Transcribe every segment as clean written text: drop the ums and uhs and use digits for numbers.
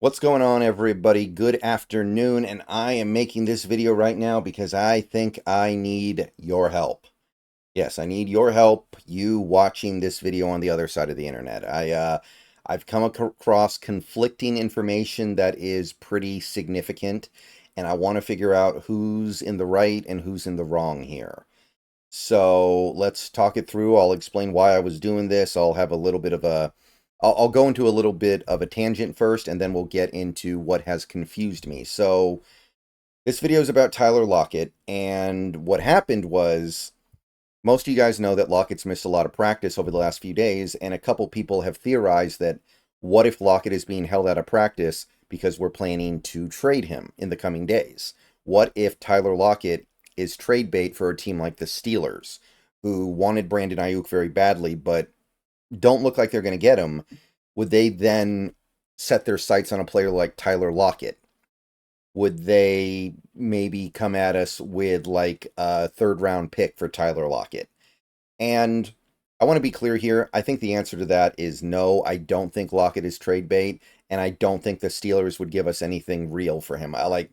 What's going on, everybody? Good afternoon, and I am making this video right now because I think I need your help. Yes, I need your help, you watching this video on the other side of the internet. I've come across conflicting information that is pretty significant, and I want to figure out who's in the right and who's in the wrong here. So let's talk it through. I'll explain why I was doing this. I'll go into a little bit of a tangent first, and then we'll get into what has confused me. So this video is about Tyler Lockett, and what happened was most of you guys know that Lockett's missed a lot of practice over the last few days, and a couple people have theorized that what if Lockett is being held out of practice because we're planning to trade him in the coming days? What if Tyler Lockett is trade bait for a team like the Steelers, who wanted Brandon Ayuk very badly, but don't look like they're going to get him? Would they then set their sights on a player like Tyler Lockett? Would they maybe come at us with like a third round pick for Tyler Lockett? And I want to be clear here. I think the answer to that is no. I don't think Lockett is trade bait, and I don't think the Steelers would give us anything real for him. I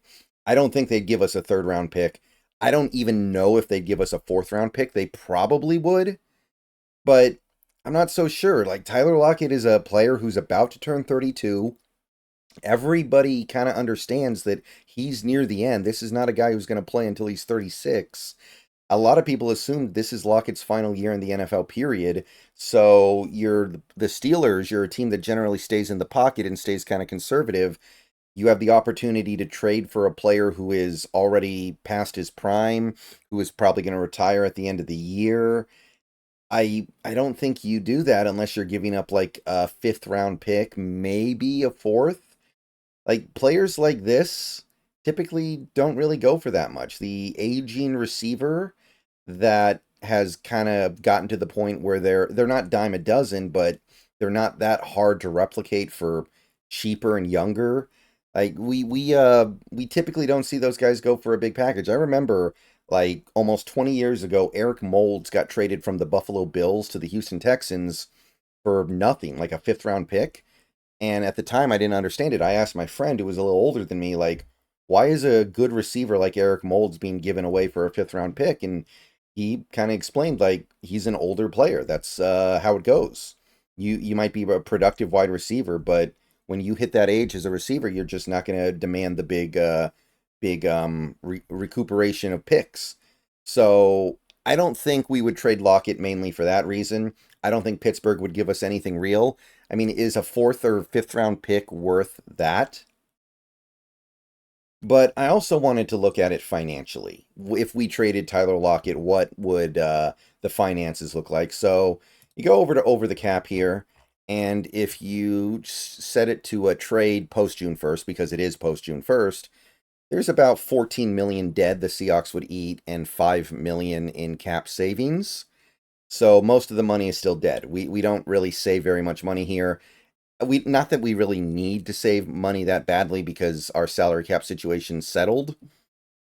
don't think they'd give us a third round pick. I don't even know if they'd give us a fourth round pick. They probably would, but I'm not so sure. Like, Tyler Lockett is a player who's about to turn 32. Everybody kind of understands that he's near the end. This is not a guy who's going to play until he's 36. A lot of people assume this is Lockett's final year in the NFL, period. So you're the Steelers, you're a team that generally stays in the pocket and stays kind of conservative. You have the opportunity to trade for a player who is already past his prime, who is probably going to retire at the end of the year. I don't think you do that unless you're giving up like a fifth round pick, maybe a fourth. Like, players like this typically don't really go for that much. The aging receiver that has kind of gotten to the point where they're not dime a dozen, but they're not that hard to replicate for cheaper and younger. Like, we typically don't see those guys go for a big package. I remember like almost 20 years ago, Eric Moulds got traded from the Buffalo Bills to the Houston Texans for nothing, like a fifth round pick. And at the time, I didn't understand it. I asked my friend, who was a little older than me, like, why is a good receiver like Eric Moulds being given away for a fifth round pick? And he kind of explained, like, he's an older player. That's how it goes. You might be a productive wide receiver, but when you hit that age as a receiver, you're just not going to demand the big recuperation of picks. So I don't think we would trade Lockett mainly for that reason. I don't think Pittsburgh would give us anything real. I mean, is a fourth or fifth round pick worth that? But I also wanted to look at it financially. If we traded Tyler Lockett, what would the finances look like? So you go over the cap here, and if you set it to a trade post June 1st, because it is post June 1st, there's about 14 million dead the Seahawks would eat and 5 million in cap savings. So most of the money is still dead. We don't really save very much money here. Not that we really need to save money that badly because our salary cap situation's settled,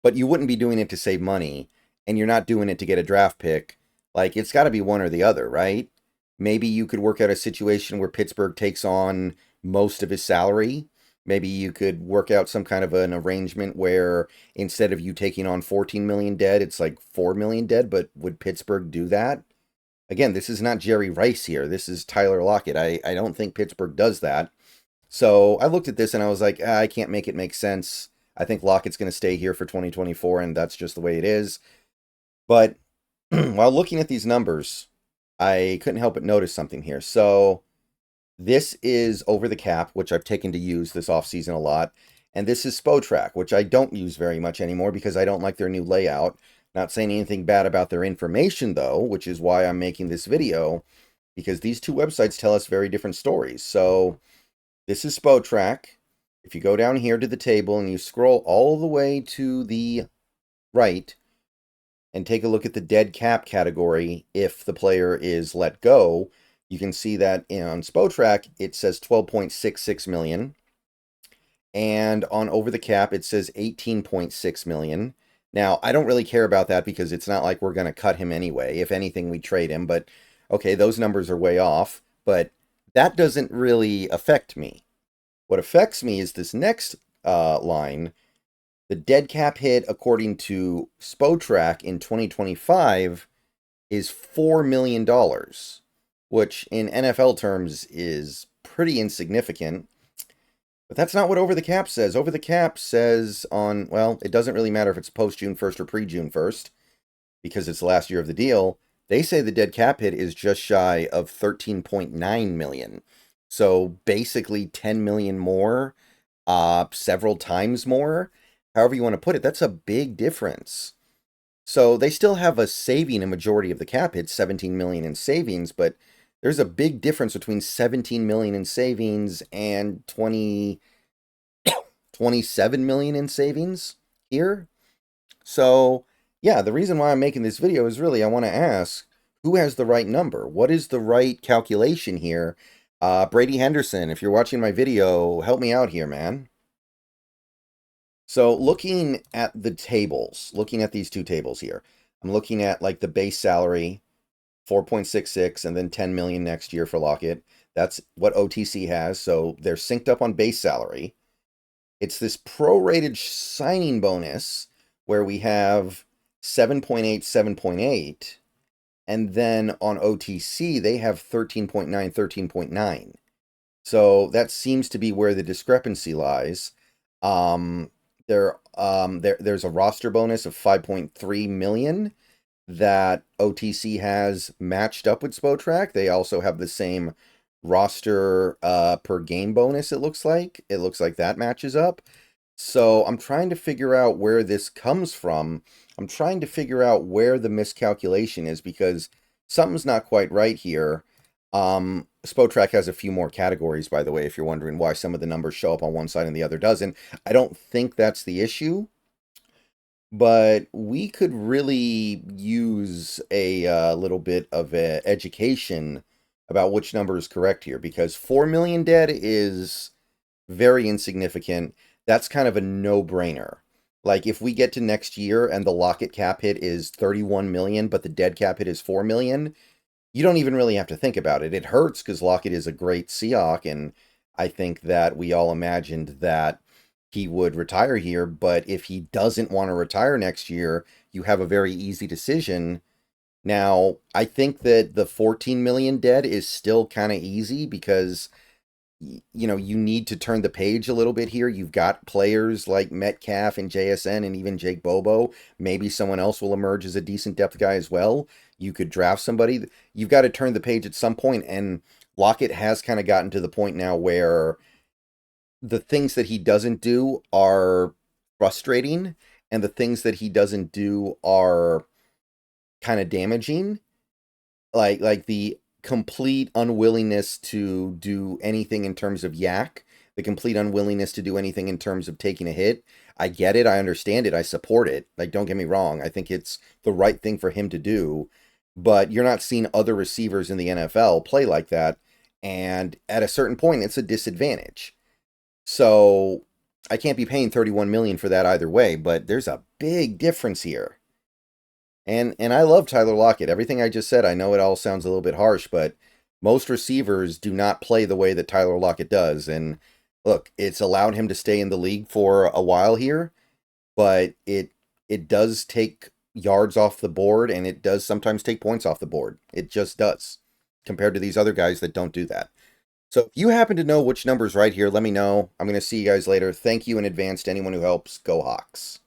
but you wouldn't be doing it to save money, and you're not doing it to get a draft pick. Like, it's got to be one or the other, right? Maybe you could work out a situation where Pittsburgh takes on most of his salary. Maybe you could work out some kind of an arrangement where instead of you taking on 14 million dead, it's like 4 million dead, but would Pittsburgh do that? Again, this is not Jerry Rice here. This is Tyler Lockett. I don't think Pittsburgh does that. So I looked at this and I was like, I can't make it make sense. I think Lockett's going to stay here for 2024, and that's just the way it is. But while looking at these numbers, I couldn't help but notice something here. So this is over the cap, which I've taken to use this offseason a lot. And this is Spotrac, which I don't use very much anymore because I don't like their new layout. Not saying anything bad about their information, though, which is why I'm making this video, because these two websites tell us very different stories. So this is Spotrac. If you go down here to the table and you scroll all the way to the right and take a look at the dead cap category, if the player is let go, you can see that on Spotrac it says 12.66 million. And on over the cap, it says 18.6 million. Now, I don't really care about that because it's not like we're going to cut him anyway. If anything, we trade him. But, okay, those numbers are way off. But that doesn't really affect me. What affects me is this next line. The dead cap hit, according to Spotrac in 2025, is $4 million, which in NFL terms is pretty insignificant. But that's not what Over the Cap says. Over the Cap says on, well, it doesn't really matter if it's post-June 1st or pre-June 1st, because it's the last year of the deal. They say the dead cap hit is just shy of 13.9 million. So basically 10 million more, several times more. However you want to put it, that's a big difference. So they still have a saving a majority of the cap hit, 17 million in savings, but there's a big difference between 17 million in savings and 27 million in savings here. So yeah, the reason why I'm making this video is really I want to ask, who has the right number? What is the right calculation here? Brady Henderson, if you're watching my video, help me out here, man. So looking at the tables, looking at these two tables here, I'm looking at like the base salary, 4.66, and then 10 million next year for Lockett. That's what OTC has. So they're synced up on base salary. It's this prorated signing bonus where we have 7.8, 7.8. And then on OTC, they have 13.9, 13.9. So that seems to be where the discrepancy lies. There's a roster bonus of 5.3 million that OTC has matched up with Spotrac. They also have the same roster per game bonus, it looks like. It looks like that matches up. So I'm trying to figure out where this comes from. I'm trying to figure out where the miscalculation is because something's not quite right here. Spotrac has a few more categories, by the way, if you're wondering why some of the numbers show up on one side and the other doesn't. I don't think that's the issue, but we could really use a little bit of education about which number is correct here, because 4 million dead is very insignificant. That's kind of a no-brainer. Like, if we get to next year and the Lockett cap hit is 31 million, but the dead cap hit is 4 million, you don't even really have to think about it. It hurts because Lockett is a great Seahawk, and I think that we all imagined that he would retire here, but if he doesn't want to retire next year, you have a very easy decision. Now, I think that the 14 million dead is still kind of easy because you need to turn the page a little bit here. You've got players like Metcalf and JSN and even Jake Bobo. Maybe someone else will emerge as a decent depth guy as well. You could draft somebody. You've got to turn the page at some point, and Lockett has kind of gotten to the point now where the things that he doesn't do are frustrating, and the things that he doesn't do are kind of damaging. Like the complete unwillingness to do anything in terms of yak, the complete unwillingness to do anything in terms of taking a hit. I get it. I understand it. I support it. Like, don't get me wrong. I think it's the right thing for him to do, but you're not seeing other receivers in the NFL play like that. And at a certain point, it's a disadvantage. So I can't be paying 31 million for that either way, but there's a big difference here. And I love Tyler Lockett. Everything I just said, I know it all sounds a little bit harsh, but most receivers do not play the way that Tyler Lockett does. And look, it's allowed him to stay in the league for a while here, but it does take yards off the board, and it does sometimes take points off the board. It just does, compared to these other guys that don't do that. So if you happen to know which number's right here, let me know. I'm going to see you guys later. Thank you in advance to anyone who helps. Go Hawks.